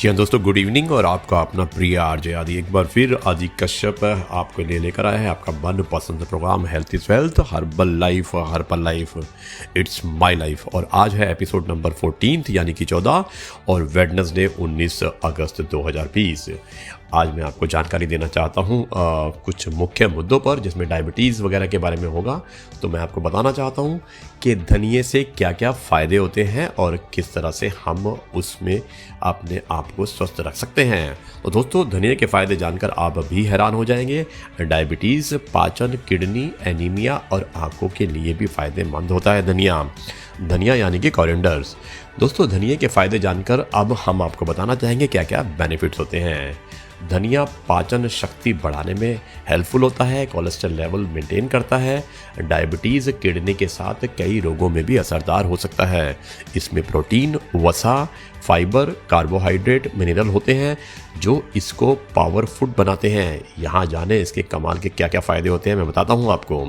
जी हाँ दोस्तों, good evening. और आपका अपना प्रिय आरजे आदि एक बार फिर आदि कश्यप आपके लिए लेकर आया है आपका मनपसंद programme health is wealth, herbal life, herbal life, it's my life. और आज है एपिसोड नंबर 14 यानी कि 14 और वेडनेसडे 19 अगस्त 2020। आज मैं आपको जानकारी देना चाहता हूँ कुछ मुख्य मुद्दों पर, जिसमें डायबिटीज़ वगैरह के बारे में होगा। तो मैं आपको बताना चाहता हूँ कि धनिये से क्या क्या फ़ायदे होते हैं और किस तरह से हम उसमें अपने आप को स्वस्थ रख सकते हैं। तो दोस्तों, धनिये के फ़ायदे जानकर आप भी हैरान हो जाएंगे। डायबिटीज़, पाचन, किडनी, एनीमिया और आँखों के लिए भी फ़ायदेमंद होता है धनिया यानी कि कोरिएंडर्स। दोस्तों, धनिये के फ़ायदे जानकर अब हम आपको बताना चाहेंगे क्या क्या बेनिफिट्स होते हैं। धनिया पाचन शक्ति बढ़ाने में हेल्पफुल होता है, कोलेस्ट्रॉल लेवल मेंटेन करता है, डायबिटीज़, किडनी के साथ कई रोगों में भी असरदार हो सकता है। इसमें प्रोटीन, वसा, फाइबर, कार्बोहाइड्रेट, मिनरल होते हैं जो इसको पावरफुल बनाते हैं। यहाँ जाने इसके कमाल के क्या क्या फ़ायदे होते हैं, मैं बताता हूँ आपको।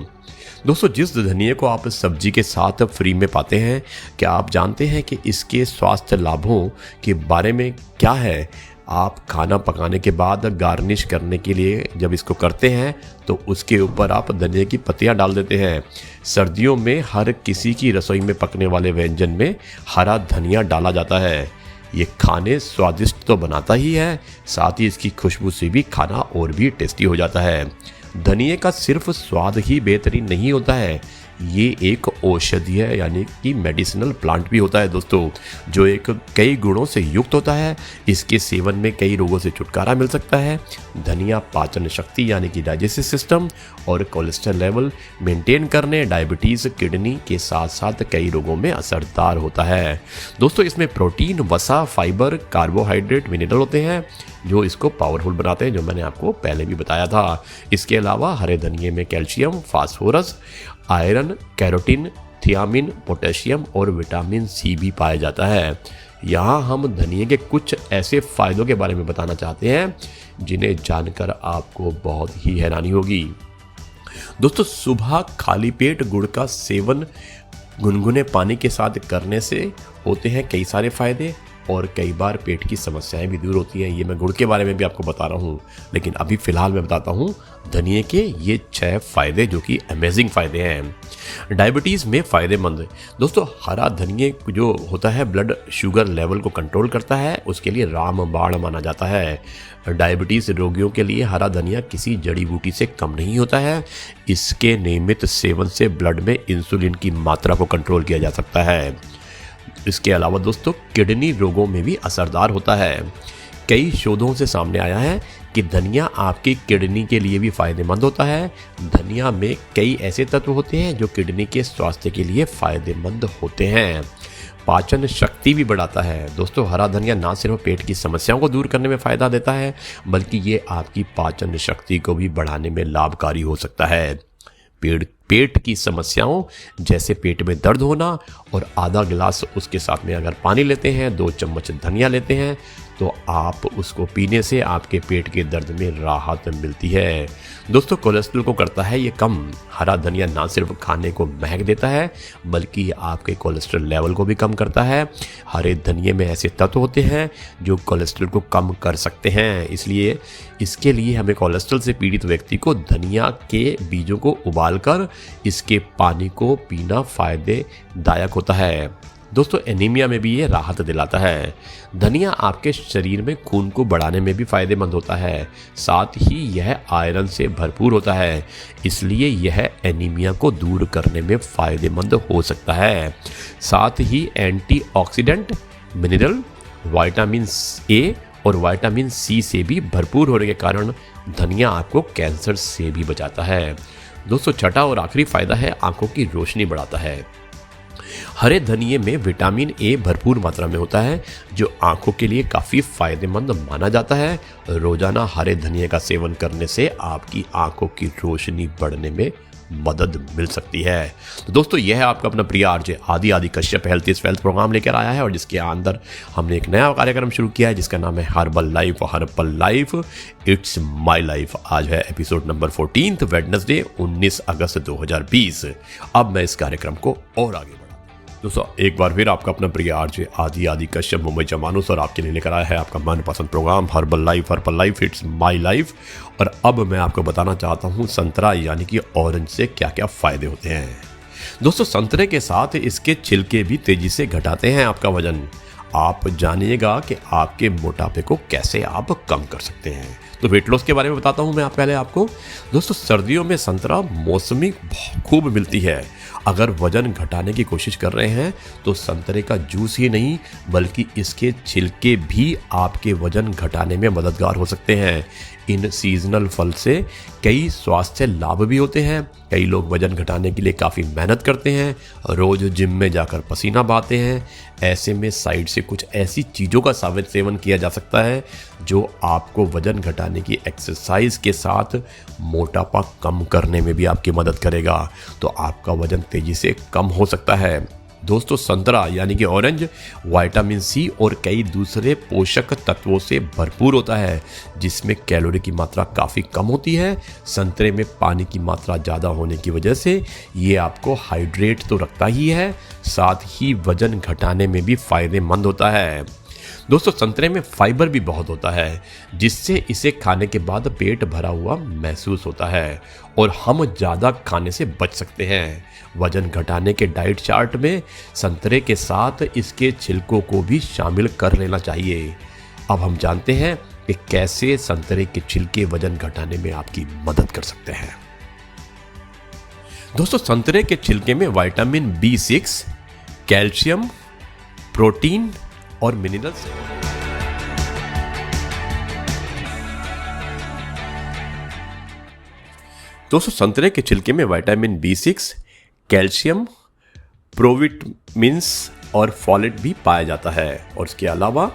दोस्तों, जिस धनिये को आप सब्जी के साथ फ्री में पाते हैं, क्या आप जानते हैं कि इसके स्वास्थ्य लाभों के बारे में क्या है? आप खाना पकाने के बाद गार्निश करने के लिए जब इसको करते हैं तो उसके ऊपर आप धनिया की पत्तियां डाल देते हैं। सर्दियों में हर किसी की रसोई में पकने वाले व्यंजन में हरा धनिया डाला जाता है। ये खाने स्वादिष्ट तो बनाता ही है, साथ ही इसकी खुशबू से भी खाना और भी टेस्टी हो जाता है। धनिये का सिर्फ स्वाद ही बेहतरीन नहीं होता है, ये एक औषधीय यानी कि मेडिसिनल प्लांट भी होता है दोस्तों, जो एक कई गुणों से युक्त होता है। इसके सेवन में कई रोगों से छुटकारा मिल सकता है। धनिया पाचन शक्ति यानी कि डाइजेस्टिव सिस्टम और कोलेस्ट्रॉल लेवल मेंटेन करने, डायबिटीज़, किडनी के साथ साथ कई रोगों में असरदार होता है। दोस्तों, इसमें प्रोटीन, वसा, फाइबर, कार्बोहाइड्रेट, मिनरल होते हैं जो इसको पावरफुल बनाते हैं, जो मैंने आपको पहले भी बताया था। इसके अलावा हरे धनिये में calcium, phosphorus, iron, carotene, thiamine, potassium और विटामिन सी भी पाया जाता है। यहाँ हम धनिये के कुछ ऐसे फ़ायदों के बारे में बताना चाहते हैं जिन्हें जानकर आपको बहुत ही हैरानी होगी। दोस्तों, सुबह खाली पेट गुड़ का सेवन गुनगुने पानी के साथ करने से होते हैं कई सारे फ़ायदे और कई बार पेट की समस्याएं भी दूर होती हैं। ये मैं गुड़ के बारे में भी आपको बता रहा हूँ, लेकिन अभी फ़िलहाल मैं बताता हूँ धनिये के ये 6 फ़ायदे जो कि अमेजिंग फ़ायदे हैं। डायबिटीज़ में फ़ायदेमंद। दोस्तों, हरा धनिये जो होता है ब्लड शुगर लेवल को कंट्रोल करता है, उसके लिए रामबाण माना जाता है। डायबिटीज़ रोगियों के लिए हरा धनिया किसी जड़ी बूटी से कम नहीं होता है। इसके नियमित सेवन से ब्लड में इंसुलिन की मात्रा को कंट्रोल किया जा सकता है। इसके अलावा दोस्तों, किडनी रोगों में भी असरदार होता है। कई शोधों से सामने आया है कि धनिया आपकी किडनी के लिए भी फ़ायदेमंद होता है। धनिया में कई ऐसे तत्व होते हैं जो किडनी के स्वास्थ्य के लिए फ़ायदेमंद होते हैं। पाचन शक्ति भी बढ़ाता है। दोस्तों, हरा धनिया ना सिर्फ पेट की समस्याओं को दूर करने में फ़ायदा देता है, बल्कि ये आपकी पाचन शक्ति को भी बढ़ाने में लाभकारी हो सकता है। पेट की समस्याओं जैसे पेट में दर्द होना और आधा गिलास उसके साथ में अगर पानी लेते हैं, 2 चम्मच धनिया लेते हैं, तो आप उसको पीने से आपके पेट के दर्द में राहत मिलती है। दोस्तों, कोलेस्ट्रॉल को करता है ये कम। हरा धनिया ना सिर्फ खाने को महक देता है, बल्कि आपके कोलेस्ट्रॉल लेवल को भी कम करता है। हरे धनिये में ऐसे तत्व होते हैं जो कोलेस्ट्रॉल को कम कर सकते हैं, इसलिए इसके लिए हमें कोलेस्ट्रॉल से पीड़ित व्यक्ति को धनिया के बीजों को उबालकर इसके पानी को पीना फ़ायदेदायक होता है। दोस्तों, एनीमिया में भी ये राहत दिलाता है। धनिया आपके शरीर में खून को बढ़ाने में भी फ़ायदेमंद होता है, साथ ही यह आयरन से भरपूर होता है, इसलिए यह एनीमिया को दूर करने में फ़ायदेमंद हो सकता है। साथ ही एंटीऑक्सीडेंट, मिनरल, विटामिन ए और विटामिन सी से भी भरपूर होने के कारण धनिया आपको कैंसर से भी बचाता है। दोस्तों, छठा और आखिरी फ़ायदा है आँखों की रोशनी बढ़ाता है। हरे धनिये में विटामिन ए भरपूर मात्रा में होता है, जो आंखों के लिए काफ़ी फायदेमंद माना जाता है। रोजाना हरे धनिये का सेवन करने से आपकी आंखों की रोशनी बढ़ने में मदद मिल सकती है। तो दोस्तों, यह है आपका अपना प्रिय RJ Adi Kashyap health is wealth programme लेकर आया है, और जिसके अंदर हमने एक नया कार्यक्रम शुरू किया है जिसका नाम है herbal life, it's my life. आज है एपिसोड नंबर 14, वेडनेसडे 19 अगस्त 2020। अब मैं इस कार्यक्रम को और आगे दोस्तों एक बार फिर आपका अपना प्रिय आरजे आदि कश्यप मुंबई चा मानुस और आपके लिए लेकर आया है आपका मनपसंद programme herbal life it's my life. और अब मैं आपको बताना चाहता हूँ संतरा यानी कि ऑरेंज से क्या क्या फ़ायदे होते हैं। दोस्तों संतरे के साथ इसके छिलके भी तेज़ी से घटाते हैं आपका वजन। आप जानिएगा कि आपके मोटापे को कैसे आप कम कर सकते हैं। तो वेट लॉस के बारे में बताता हूं मैं पहले आपको। दोस्तों सर्दियों में संतरा मौसमी खूब मिलती है। अगर वजन घटाने की कोशिश कर रहे हैं तो संतरे का जूस ही नहीं बल्कि इसके छिलके भी आपके वजन घटाने में मददगार हो सकते हैं। इन सीजनल फल से कई स्वास्थ्य लाभ भी होते हैं। कई लोग वजन घटाने के लिए काफ़ी मेहनत करते हैं, रोज़ जिम में जाकर पसीना बहाते हैं। ऐसे में साइड से कुछ ऐसी चीज़ों का सेवन किया जा सकता है जो आपको वजन घटाने की एक्सरसाइज के साथ मोटापा कम करने में भी आपकी मदद करेगा। तो आपका वजन तेज़ी से कम हो सकता है। दोस्तों संतरा यानी कि ऑरेंज विटामिन सी और कई दूसरे पोषक तत्वों से भरपूर होता है जिसमें कैलोरी की मात्रा काफ़ी कम होती है। संतरे में पानी की मात्रा ज़्यादा होने की वजह से ये आपको हाइड्रेट तो रखता ही है, साथ ही वजन घटाने में भी फ़ायदेमंद होता है। दोस्तों संतरे में फाइबर भी बहुत होता है जिससे इसे खाने के बाद पेट भरा हुआ महसूस होता है और हम ज़्यादा खाने से बच सकते हैं। वजन घटाने के डाइट चार्ट में संतरे के साथ इसके छिलकों को भी शामिल कर लेना चाहिए। अब हम जानते हैं कि कैसे संतरे के छिलके वजन घटाने में आपकी मदद कर सकते हैं। दोस्तों संतरे के छिलके में विटामिन B6, कैल्शियम, प्रोटीन और मिनरल्स हैं। दोस्तों संतरे के छिलके में विटामिन B6, कैल्शियम, प्रोविटामिन्स और फॉलेट भी पाया जाता है और इसके अलावा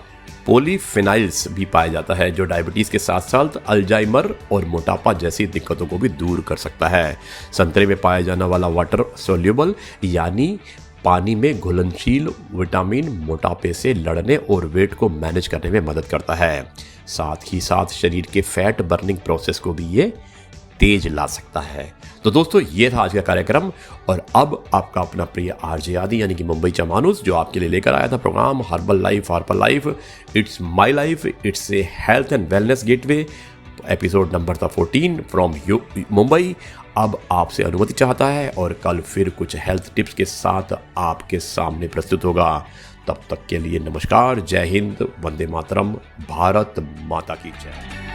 पॉलीफेनाइल्स भी पाया जाता है जो डायबिटीज़ के साथ साथ अल्जाइमर और मोटापा जैसी दिक्कतों को भी दूर कर सकता है। संतरे में पाया जाने वाला वाटर सोल्यूबल यानी पानी में घुलनशील विटामिन मोटापे से लड़ने और वेट को मैनेज करने में मदद करता है। साथ ही साथ शरीर के फैट बर्निंग प्रोसेस को भी ये तेज ला सकता है। तो दोस्तों ये था आज का कार्यक्रम और अब आपका अपना प्रिय आरजे आदि यानी कि मुंबई चा मानुस जो आपके लिए लेकर आया था programme herbal life it's my life it's a health and wellness gateway. Episode number था 14 फ्रॉम मुंबई। अब आपसे अनुमति चाहता है और कल फिर कुछ हेल्थ टिप्स के साथ आपके सामने प्रस्तुत होगा। तब तक के लिए नमस्कार, जय हिंद, वंदे मातरम, भारत माता की जय।